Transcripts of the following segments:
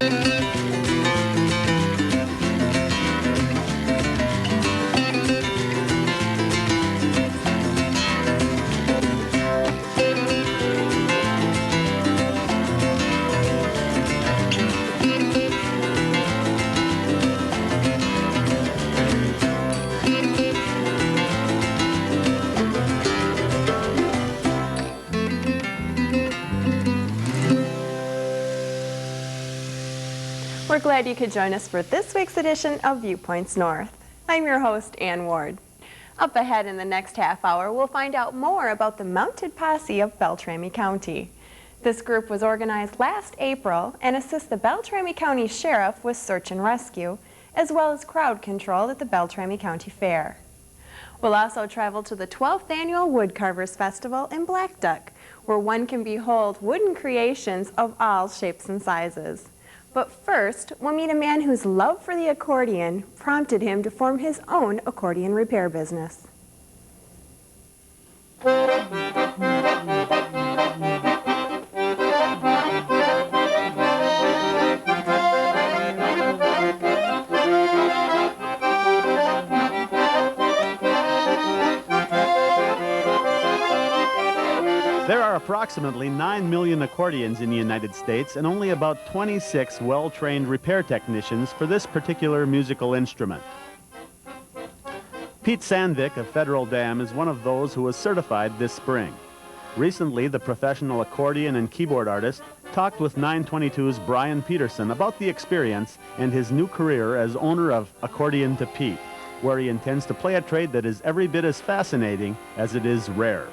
We're glad you could join us for this week's edition of Viewpoints North. I'm your host, Ann Ward. Up ahead in the next half hour, we'll find out more about the Mounted Posse of Beltrami County. This group was organized last April and assists the Beltrami County Sheriff with search and rescue, as well as crowd control at the Beltrami County Fair. We'll also travel to the 12th Annual Woodcarvers Festival in Black Duck, where one can behold wooden creations of all shapes and sizes. But first, we'll meet a man whose love for the accordion prompted him to form his own accordion repair business. There are approximately 9 million accordions in the United States and only about 26 well-trained repair technicians for this particular musical instrument. Pete Sandvik of Federal Dam is one of those who was certified this spring. Recently, the professional accordion and keyboard artist talked with 922's Brian Peterson about the experience and his new career as owner of Accordion to Pete, where he intends to play a trade that is every bit as fascinating as it is rare.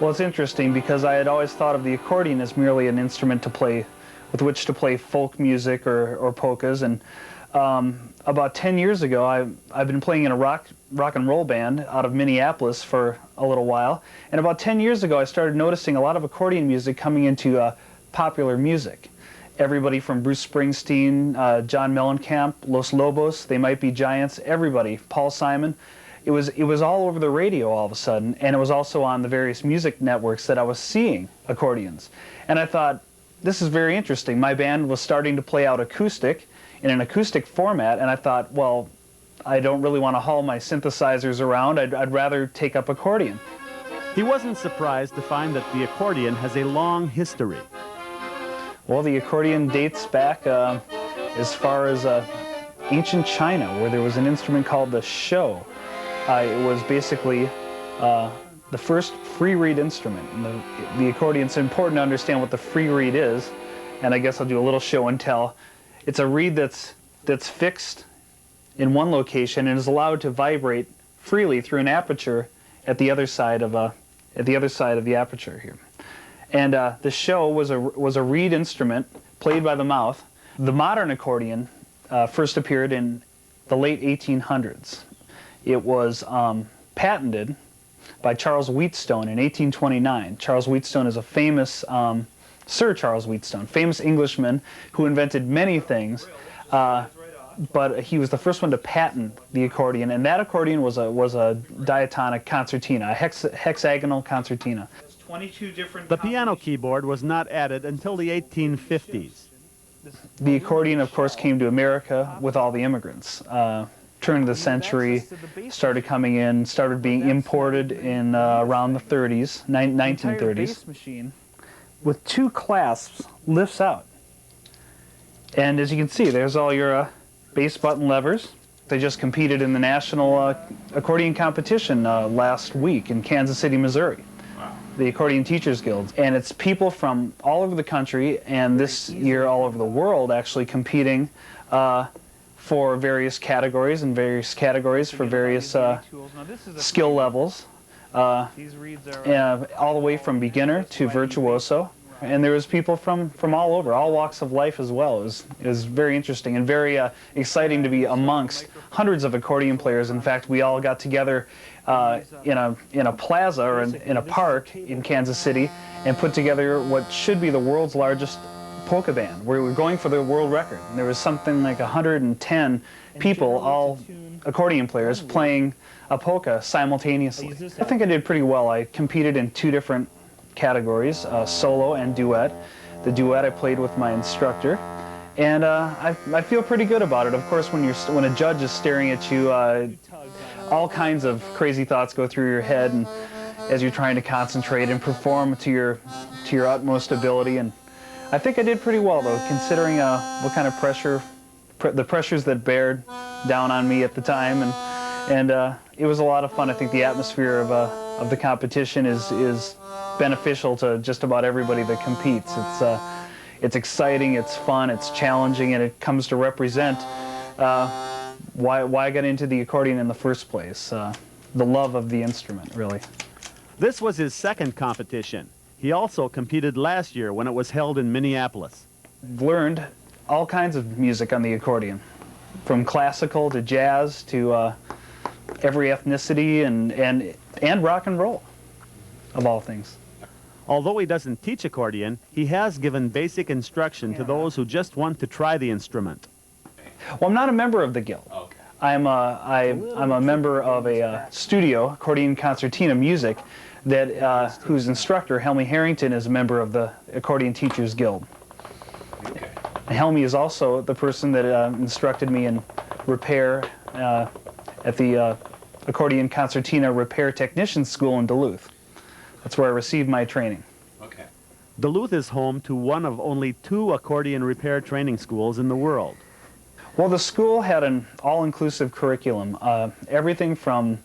Well, it's interesting because I had always thought of the accordion as merely an instrument to play, with which to play folk music or polkas. And about 10 years ago, I've been playing in a rock and roll band out of Minneapolis for a little while. And about 10 years ago, I started noticing a lot of accordion music coming into popular music. Everybody from Bruce Springsteen, John Mellencamp, Los Lobos, They Might Be Giants, everybody, Paul Simon. It was all over the radio all of a sudden, and it was also on the various music networks that I was seeing accordions. And I thought, this is very interesting. My band was starting to play out acoustic, in an acoustic format, and I thought, well, I don't really want to haul my synthesizers around. I'd rather take up accordion. He wasn't surprised to find that the accordion has a long history. Well, the accordion dates back as far as ancient China, where there was an instrument called the shou. It was basically the first free reed instrument. And the accordion's important to understand what the free reed is, and I guess I'll do a little show and tell. It's a reed that's fixed in one location and is allowed to vibrate freely through an aperture at the other side of the aperture here. And the shou was a reed instrument played by the mouth. The modern accordion first appeared in the late 1800s. It was patented by Charles Wheatstone in 1829. Charles Wheatstone is a famous, Sir Charles Wheatstone, famous Englishman who invented many things, but he was the first one to patent the accordion, and that accordion was a diatonic concertina, a hexagonal concertina. 22 different the piano keyboard was not added until the 1850s. The accordion, of course, came to America with all the immigrants. Turn of the century, started coming in, started being imported in around the 30s, 1930s. Bass machine with two clasps lifts out. And as you can see, there's all your bass button levers. They just competed in the national accordion competition last week in Kansas City, Missouri. Wow. The Accordion Teachers Guild. And it's people from all over the country, and this year all over the world, actually competing for various categories for various skill levels, all the way from beginner to virtuoso. And there was people from all over, all walks of life as well. It was very interesting and very exciting to be amongst hundreds of accordion players. In fact, we all got together in a plaza or in a park in Kansas City and put together what should be the world's largest polka band. We were going for the world record. And there was something like 110 people, all accordion players, playing a polka simultaneously. I think I did pretty well. I competed in two different categories, solo and duet. The duet I played with my instructor, And I feel pretty good about it. Of course, when a judge is staring at you, all kinds of crazy thoughts go through your head, and as you're trying to concentrate and perform to your utmost ability. And I think I did pretty well, though, considering what kind of the pressures that bared down on me at the time. And it was a lot of fun. I think the atmosphere of the competition is beneficial to just about everybody that competes. It's exciting, it's fun, it's challenging, and it comes to represent why I got into the accordion in the first place. The love of the instrument, really. This was his second competition. He also competed last year when it was held in Minneapolis. Learned all kinds of music on the accordion, from classical to jazz to every ethnicity and rock and roll, of all things. Although he doesn't teach accordion, he has given basic instruction to those who just want to try the instrument. Well, I'm not a member of the guild. Okay. I'm a member of a studio, Accordion Concertina Music, that whose instructor, Helmy Harrington, is a member of the Accordion Teachers Guild. Okay. Helmy is also the person that instructed me in repair at the Accordion Concertina Repair Technician School in Duluth. That's where I received my training. Okay. Duluth is home to one of only 2 accordion repair training schools in the world. Well, the school had an all-inclusive curriculum, everything from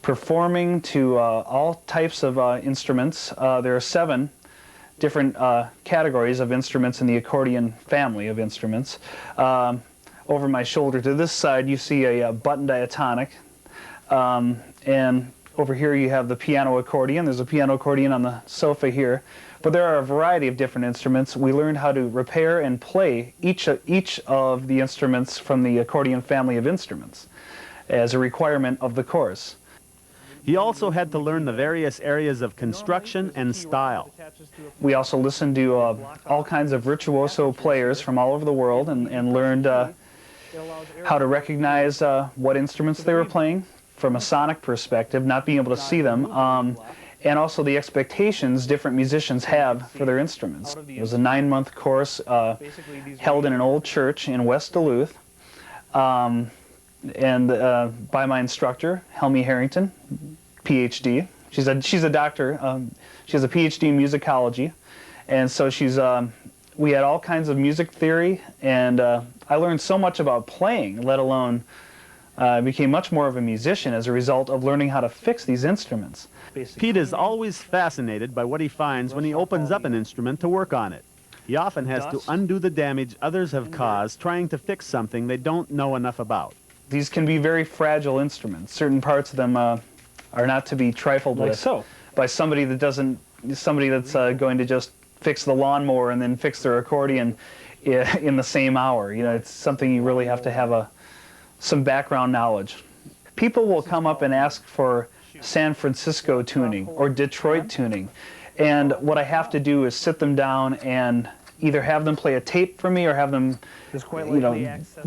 performing to all types of instruments. There are 7 different categories of instruments in the accordion family of instruments. Over my shoulder to this side you see a button diatonic, and over here you have the piano accordion. There's a piano accordion on the sofa here. But there are a variety of different instruments. We learned how to repair and play each of the instruments from the accordion family of instruments as a requirement of the course. He also had to learn the various areas of construction and style. We also listened to all kinds of virtuoso players from all over the world and learned how to recognize what instruments they were playing from a sonic perspective, not being able to see them, and also the expectations different musicians have for their instruments. It was a 9-month course held in an old church in West Duluth, and by my instructor, Helmy Harrington, PhD. She's a doctor. She has a PhD in musicology, and so we had all kinds of music theory, and I learned so much about playing, let alone became much more of a musician as a result of learning how to fix these instruments. Pete is always fascinated by what he finds when he opens up an instrument to work on it. He often has to undo the damage others have caused trying to fix something they don't know enough about. These can be very fragile instruments. Certain parts of them are not to be trifled with by somebody that's going to just fix the lawnmower and then fix their accordion in the same hour. You know, it's something you really have to have some background knowledge. People will come up and ask for San Francisco tuning or Detroit tuning, and what I have to do is sit them down and either have them play a tape for me or have them,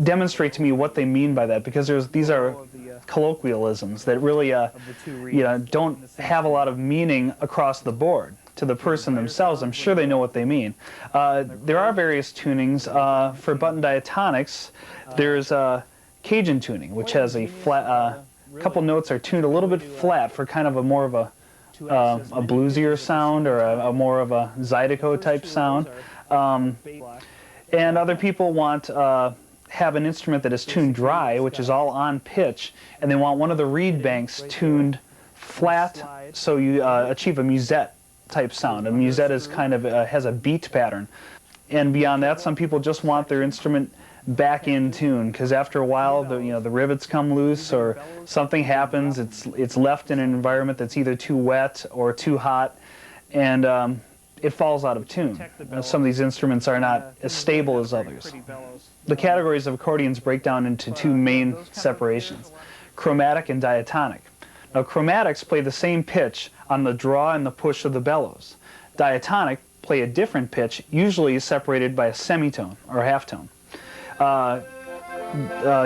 demonstrate to me what they mean by that, because these are colloquialisms that really, don't have a lot of meaning across the board to the person themselves. I'm sure they know what they mean. There are various tunings for button diatonics. There's Cajun tuning, which has a flat. Couple notes are tuned a little bit flat for kind of a more of a bluesier sound, or a more of a zydeco type sound. And other people want have an instrument that is tuned dry, which is all on pitch, and they want one of the reed banks tuned flat, so you achieve a musette type sound. A musette is kind of has a beat pattern. And beyond that, some people just want their instrument back in tune, because after a while the rivets come loose or something happens. It's left in an environment that's either too wet or too hot, and it falls out of tune. Some of these instruments are not as stable as others. The categories of accordions break down into 2 main separations: chromatic and diatonic. Now, chromatics play the same pitch on the draw and the push of the bellows. Diatonic play a different pitch, usually separated by a semitone or a halftone.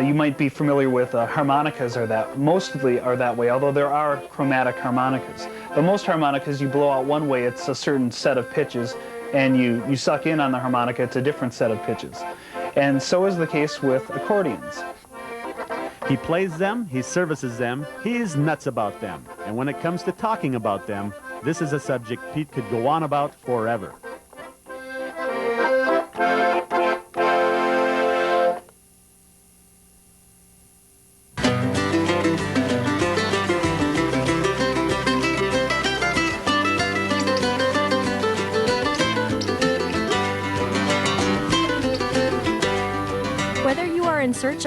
You might be familiar with harmonicas, mostly are that way, although there are chromatic harmonicas. But most harmonicas, you blow out one way, it's a certain set of pitches, and you suck in on the harmonica, it's a different set of pitches. And so is the case with accordions. He plays them, he services them, he's nuts about them. And when it comes to talking about them, this is a subject Pete could go on about forever. Whether you are in search of